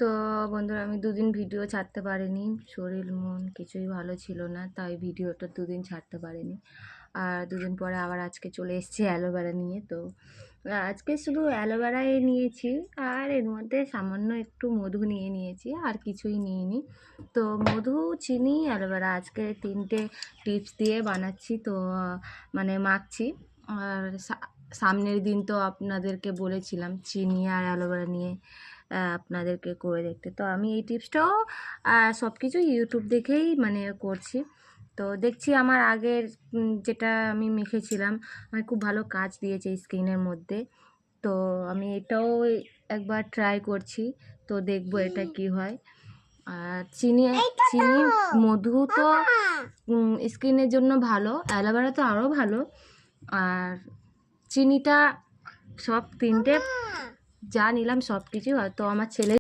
তো বন্ধুরা আমি দুদিন ভিডিও ছাড়তে পারিনি, শরীর মন কিছুই ভালো ছিল না, তাই ভিডিওটা দুদিন ছাড়তে পারিনি। আর দুদিন পরে আবার আজকে চলে এসেছি অ্যালোভেরা নিয়ে। তো আজকে শুধু অ্যালোভেরাই নিয়েছি, আর এর মধ্যে সামান্য একটু মধু নিয়ে নিয়েছি, আর কিছুই নিইনি। তো মধু, চিনি, অ্যালোভেরা আজকে 3টে টিপস দিয়ে বানাচ্ছি। তো মানে মাখছি। আর সামনের দিন তো আপনাদেরকে বলেছিলাম চিনি আর অ্যালোভেরা নিয়ে আপনাদেরকে করে দেখতে। তো আমি এই টিপসটাও সব কিছু ইউটিউব দেখেই মানে করছি। তো দেখছি আমার আগের যেটা আমি মেখেছিলাম আমার খুব ভালো কাজ দিয়েছে স্কিনের মধ্যে। তো আমি এটাও একবার ট্রাই করছি, তো দেখবো এটা কি হয়। আর চিনি, মধু তো স্কিনের জন্য ভালো, অ্যালোভেরা তো আরও ভালো। আর চিনিটা সব 3টে যা নিলাম সব কিছুই হয়তো আমার ছেলে